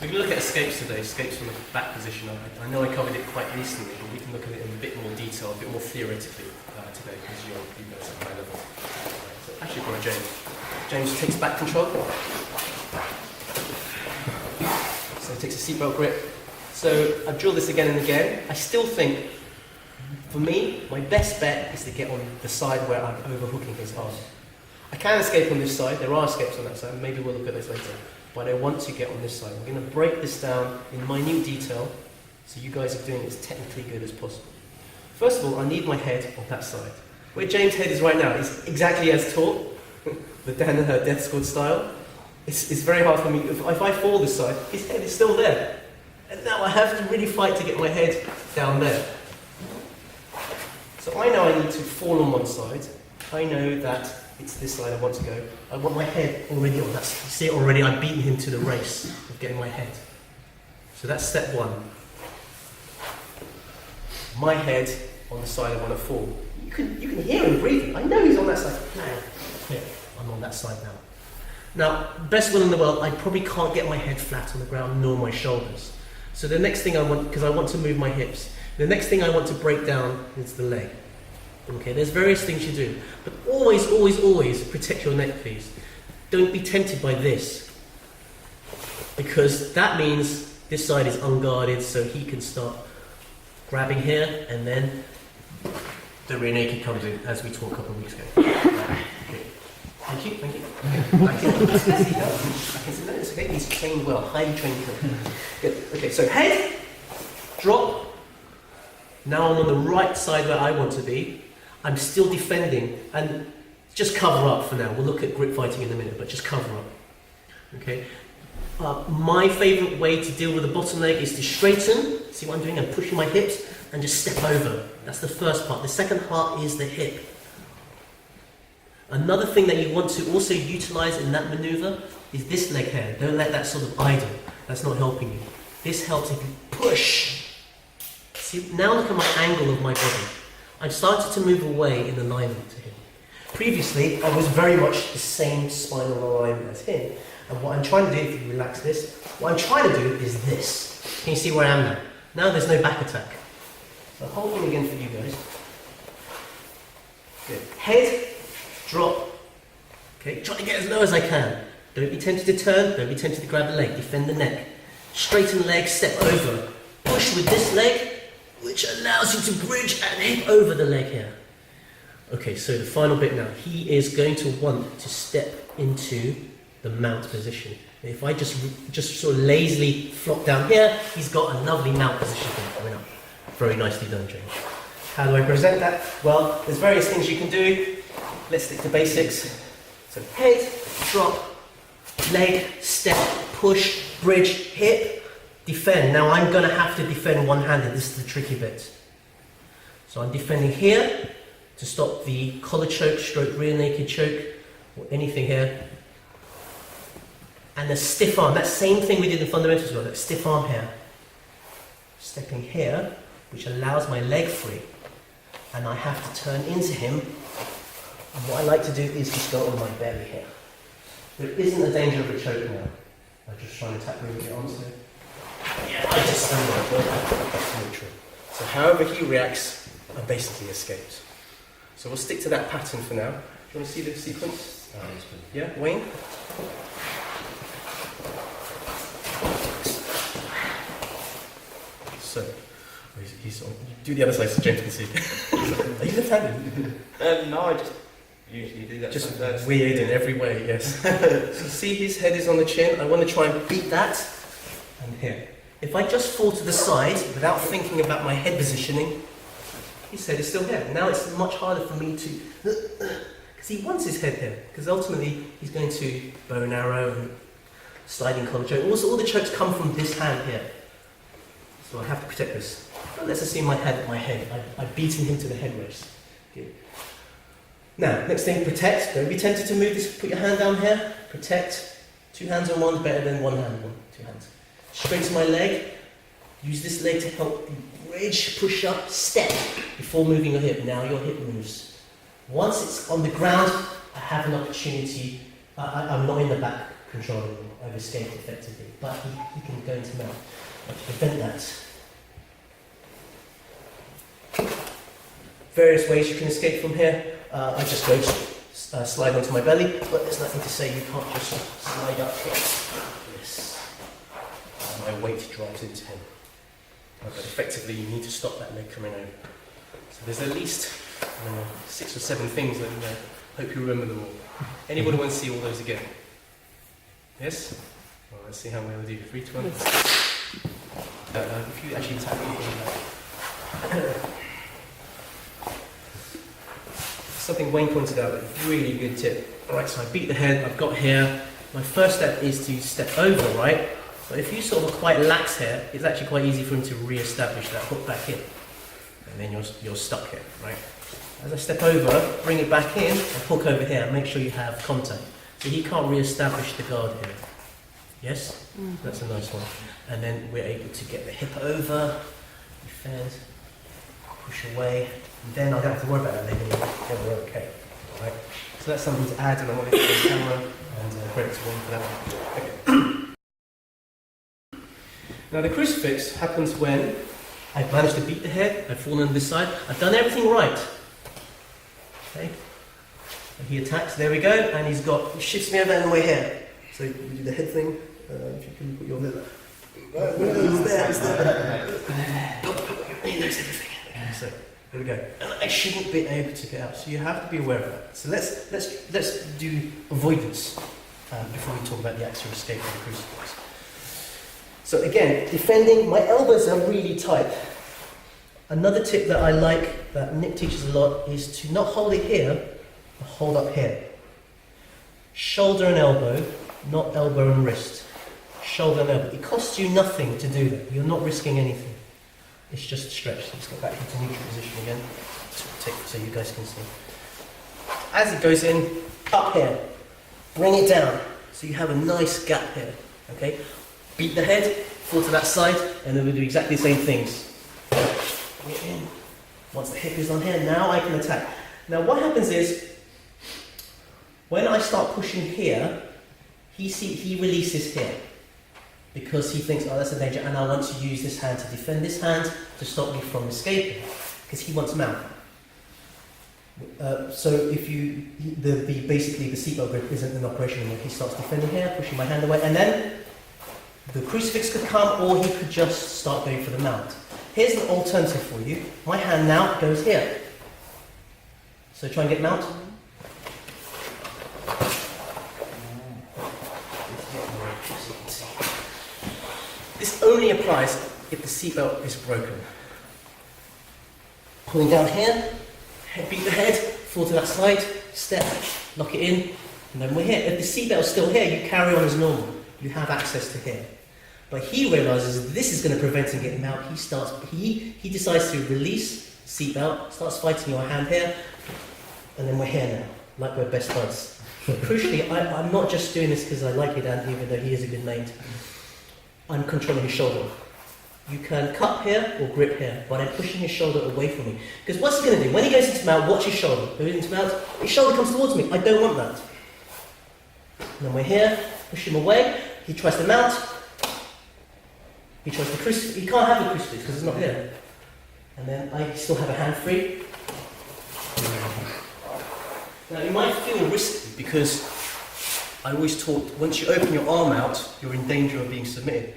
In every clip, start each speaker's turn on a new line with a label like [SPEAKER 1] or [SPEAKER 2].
[SPEAKER 1] We're going to look at escapes today, escapes from the back position. I know I covered it quite recently, but we can look at it in a bit more detail, a bit more theoretically today, because you guys are high level. So actually, for James. James takes back control. So he takes a seatbelt grip. So I've drilled this again and again. I still think, for me, my best bet is to get on the side where I'm overhooking his arm. I can escape on this side. There are escapes on that side. Maybe we'll look at this later. But I want to get on this side. We're going to break this down in minute detail so you guys are doing it as technically good as possible. First of all, I need my head on that side. Where James' head is right now is exactly as taught, the Dan and her death squad style. It's very hard for me. If I fall this side, his head is still there. And now I have to really fight to get my head down there. So I know I need to fall on one side. I know that it's this side I want to go. I want my head already on that side. You see it already, I've beaten him to the race of getting my head. So that's step one. My head on the side I want to fall. You can hear him breathing. I know he's on that side. Now, here, I'm on that side now. Now, best will in the world, I probably can't get my head flat on the ground nor my shoulders. So the next thing I want, because I want to move my hips, the next thing I want to break down is the leg. Okay, there's various things you do, but always, always, always protect your neck, please. Don't be tempted by this, because that means this side is unguarded, so he can start grabbing here, and then the rear naked comes in, as we talked a couple of weeks ago. Okay. Thank you, thank you. I can see that. It's okay. He's trained well, highly trained. Good. Okay, so head, drop. Now I'm on the right side where I want to be. I'm still defending, and just cover up for now. We'll look at grip fighting in a minute, but just cover up. Okay. My favourite way to deal with the bottom leg is to straighten. See what I'm doing? I'm pushing my hips and just step over. That's the first part. The second part is the hip. Another thing that you want to also utilise in that manoeuvre is this leg here. Don't let that sort of idle. That's not helping you. This helps if you push. See, now look at my angle of my body. I've started to move away in alignment to him. Previously, I was very much the same spinal alignment as him. And what I'm trying to do, if you relax this, what I'm trying to do is this. Can you see where I am now? Now there's no back attack. So hold on again for you guys. Good. Head, drop. Okay, try to get as low as I can. Don't be tempted to turn, don't be tempted to grab the leg, defend the neck. Straighten the leg, step over. Push with this leg, which allows you to bridge and hip over the leg here. Okay, so the final bit now. He is going to want to step into the mount position. If I just sort of lazily flop down here, he's got a lovely mount position coming up. Very nicely done, James. How do I present that? Well, there's various things you can do. Let's stick to basics. So head, drop, leg, step, push, bridge, hip, defend. Now I'm going to have to defend one-handed. This is the tricky bit. So I'm defending here to stop the collar choke, stroke rear naked choke, or anything here. And the stiff arm, that same thing we did in fundamentals as well, that stiff arm here. Stepping here, which allows my leg free. And I have to turn into him. And what I like to do is just go on my belly here. There isn't a danger of a choke now. I'm just trying to tap really get onto it. Yeah, I just stand like that. Neutral. So however he reacts, I basically escapes. So we'll stick to that pattern for now. Do you want to see the sequence? Yeah, Wayne? So, he's on. Do the other side so James can see. Are you left-handed?
[SPEAKER 2] No, I just usually do that.
[SPEAKER 1] Just weird in every way, yes. So see his head is on the chin. I want to try and beat that. And here. If I just fall to the side without thinking about my head positioning, his head is still here. Now it's much harder for me to, because he wants his head here. Because ultimately he's going to bow and arrow and sliding collar choke. Also, all the chokes come from this hand here. So I have to protect this. But let's assume my head. I've beaten him to the head race. Good. Now, next thing, protect. Don't be tempted to move this. Put your hand down here. Protect. 2 hands on one is better than 1 hand on 2 hands. Straighten my leg. Use this leg to help you bridge, push up, step before moving your hip. Now your hip moves. Once it's on the ground, I have an opportunity. I'm not in the back control anymore. I've escaped effectively. But he can go into mount. To prevent that. Various ways you can escape from here. I just go slide onto my belly, but there's nothing to say you can't just slide up here. Yes. My weight drives into him. But effectively, you need to stop that leg coming over. So there's at least 6 or 7 things that hope you remember them all. Anybody want to see all those again? Yes? Well, let's see how well we do. 3, 2, 1. If you actually tap it. Something Wayne pointed out, a really good tip. Alright, so I beat the head, I've got here. My first step is to step over, right? But if you sort of quite lax here, it's actually quite easy for him to re-establish that hook back in. And then you're stuck here, right? As I step over, bring it back in, and hook over here, make sure you have contact. So he can't re-establish the guard here. Yes? Mm-hmm. That's a nice one. And then we're able to get the hip over, defend, push away, and then I don't have to worry about that leg anymore, then we're okay. Alright? So that's something to add, and I want to get the camera and credit to one for that one. Okay. Now the crucifix happens when I've managed to beat the head, I've fallen on this side, I've done everything right. Okay? And he attacks, there we go, and he shifts me over and we're here. So we do the head thing, if you can put your lid there. It's there. He knows everything. Okay, so there we go. And I shouldn't be able to get out, so you have to be aware of that. So let's do avoidance before we talk about the actual escape of the crucifix. So again, defending, my elbows are really tight. Another tip that I like, that Nick teaches a lot, is to not hold it here, but hold up here. Shoulder and elbow, not elbow and wrist. Shoulder and elbow. It costs you nothing to do that. You're not risking anything. It's just a stretch. Let's go back into neutral position again, so you guys can see. As it goes in, up here, bring it down, so you have a nice gap here, okay? Beat the head, fall to that side, and then we'll do exactly the same things. Bring it in. Once the hip is on here, now I can attack. Now what happens is, when I start pushing here, he releases here. Because he thinks, oh, that's a danger, and I want to use this hand to defend this hand to stop me from escaping. Because he wants mount. So if basically the seatbelt grip isn't in operation anymore, he starts defending here, pushing my hand away, and then the crucifix could come, or he could just start going for the mount. Here's an alternative for you. My hand now goes here. So try and get mount. This only applies if the seatbelt is broken. Pulling down here, beat the head, fall to that side, step, lock it in, and then we're here. If the seatbelt is still here, you carry on as normal. You have access to here. But he realizes this is going to prevent him getting out. He decides to release the seatbelt, starts fighting your hand here, and then we're here now, like we're best buds. But crucially, I'm not just doing this because I like it, and even though he is a good mate. I'm controlling his shoulder. You can cup here or grip here, but I'm pushing his shoulder away from me. Because what's he going to do? When he goes into mount, watch his shoulder. Goes into mount, his shoulder comes towards me. I don't want that. And then we're here, push him away. He tries to mount. He tries the crucifix. He can't have the crucifix because it's not here. And then I still have a hand free. Now it might feel risky because I always taught, once you open your arm out, you're in danger of being submitted.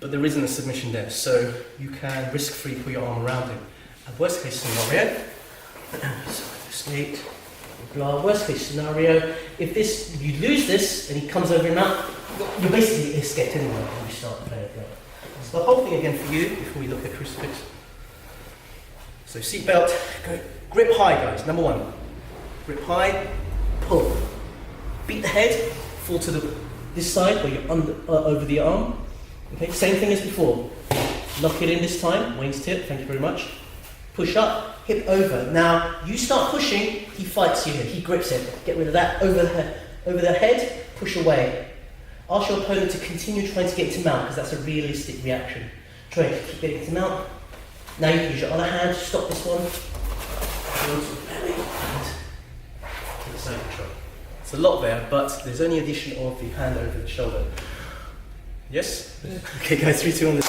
[SPEAKER 1] But there isn't a submission there, so you can risk-free put your arm around him. A worst-case scenario, so escape, blah, worst-case scenario, if you lose this, and he comes over your mount, you're basically escaped anyway when you start playing it. So the whole thing again for you, before we look at crucifix. So seatbelt, go, grip high guys, number 1. Grip high, pull. Beat the head, fall to this side where you're over the arm. Okay, same thing as before. Lock it in this time. Wayne's tip, thank you very much. Push up, hip over. Now you start pushing, he fights you here. He grips it. Get rid of that. Over the head, push away. Ask your opponent to continue trying to get to mount because that's a realistic reaction. Try to keep getting to mount. Now you can use your other hand to stop this one. Go to the belly and get the side control. It's a lot there, but there's only addition of the hand over the shoulder. Yes? Okay guys, 3, 2, 1.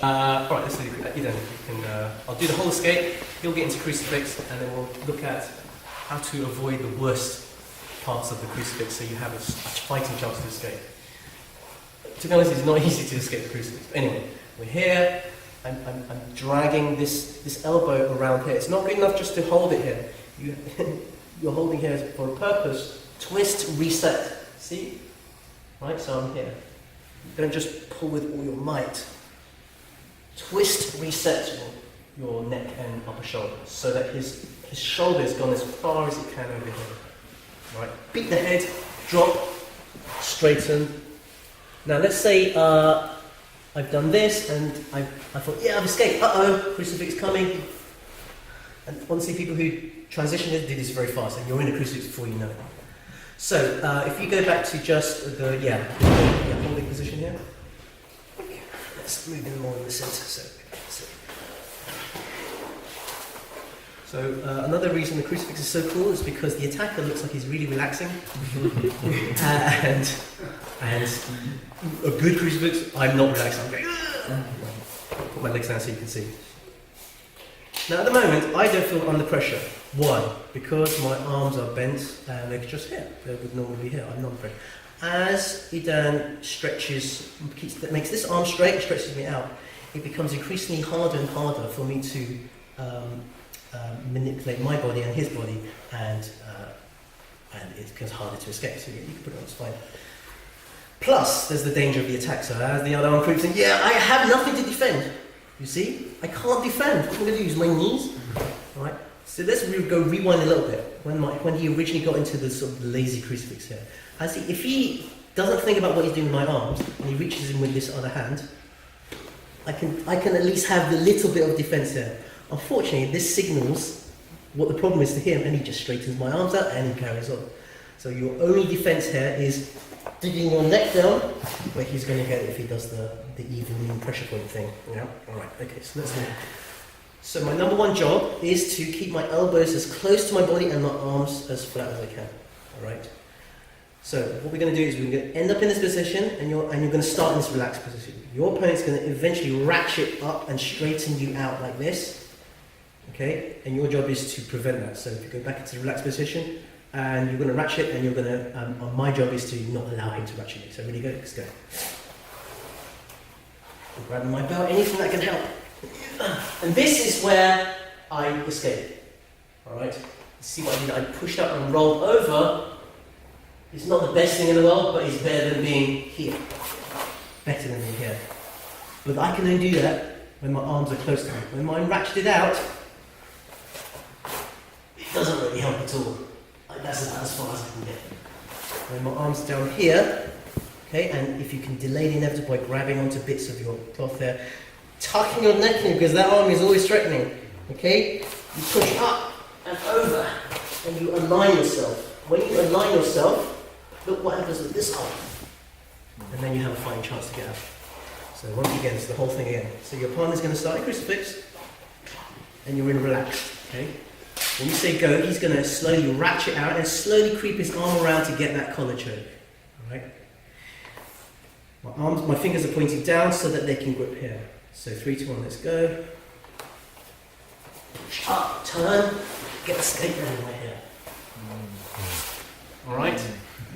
[SPEAKER 1] Alright, let's do I'll do the whole escape, he'll get into crucifix, and then we'll look at how to avoid the worst parts of the crucifix so you have a fighting chance to escape. To be honest, it's not easy to escape the crucifix. But anyway, we're here, I'm dragging this elbow around here. It's not good enough just to hold it here. You're holding here for a purpose. Twist, reset. See? Right, so I'm here. Don't just pull with all your might. Twist, reset your neck and upper shoulder so that his shoulder is gone as far as it can over here. Right, beat the head, drop, straighten. Now let's say I've done this and I thought, yeah, I've escaped. Uh-oh, crucifix coming. And honestly, people who transition do this very fast, and you're in a crucifix before you know it. So if you go back to just the holding position here. Okay. Let's move in more in the centre. So another reason the crucifix is so cool is because the attacker looks like he's really relaxing. and a good crucifix, I'm not relaxed. I'm going, put my legs down so you can see. Now at the moment, I don't feel under pressure. Why? Because my arms are bent and they're just here. They would normally be here. I'm not pressure. As Idan stretches, makes this arm straight, stretches me out, it becomes increasingly harder and harder for me to manipulate my body and his body, and it becomes harder to escape. So you can put it on spine. Plus, there's the danger of the attack. So as the other arm creeps in, I have nothing to defend. You see, I can't defend. What am I going to use? My knees. All right. So let's go rewind a little bit. When he originally got into the sort of lazy crucifix here, if he doesn't think about what he's doing with my arms and he reaches in with this other hand, I can at least have the little bit of defense here. Unfortunately, this signals what the problem is to him, and he just straightens my arms out and he carries on. So your only defense here is digging your neck down, where he's going to get it if he does the even pressure point thing. Yeah. All right. Okay. So let's do it. So my number one job is to keep my elbows as close to my body and my arms as flat as I can. All right. So what we're going to do is we're going to end up in this position, and you're going to start in this relaxed position. Your opponent's going to eventually ratchet up and straighten you out like this. Okay, and your job is to prevent that. So if you go back into the relaxed position, and you're going to ratchet, and you're going to. My job is to not allow him to ratchet you. So ready, go, let's go. I'm grabbing my belt, anything that can help. And this is where I escape. All right. See what I did? I pushed up and rolled over. It's not the best thing in the world, but it's better than being here. Better than being here. But I can only do that when my arms are close to me. When mine ratcheted out, it doesn't really help at all. That's about as far as I can get. When my arms are down here, okay, and if you can delay the inevitable by grabbing onto bits of your cloth there, tucking your neck in because that arm is always threatening. Okay, you push up and over, and you align yourself. When you align yourself, look what happens with this arm, and then you have a fighting chance to get out. So once again, it's the whole thing again. So your partner's going to start in crucifix, and you're in relaxed. Okay. When you say go, he's going to slowly ratchet out and slowly creep his arm around to get that collar choke. All right. My fingers are pointing down so that they can grip here. So 3, 2, 1, let's go. Up, turn, get the escape round right here. All right.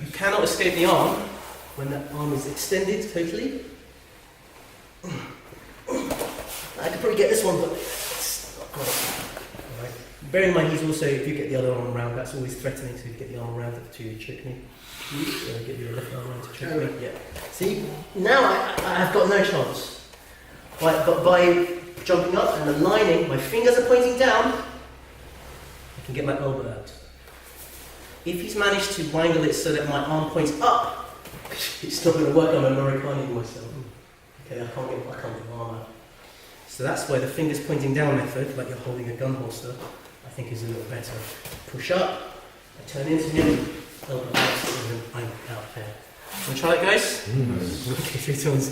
[SPEAKER 1] You cannot escape the arm when that arm is extended totally. I could probably get this one, but it's not great. All right. Bear in mind, he's also, if you get the other arm around, that's always threatening to get the arm around to choke me. Get your left arm around to choke me. Yeah. See, now I have got no chance. But by jumping up and aligning, my fingers are pointing down, I can get my elbow out. If he's managed to wangle it so that my arm points up, it's not going to work. I'm Americaning myself. Okay, I can't get my arm out. So that's why the fingers pointing down method, like you're holding a gun holster, I think is a little better. Push up, I turn into him, elbow out, and then I'm out there. Want to try it, guys? Okay, 3 turns.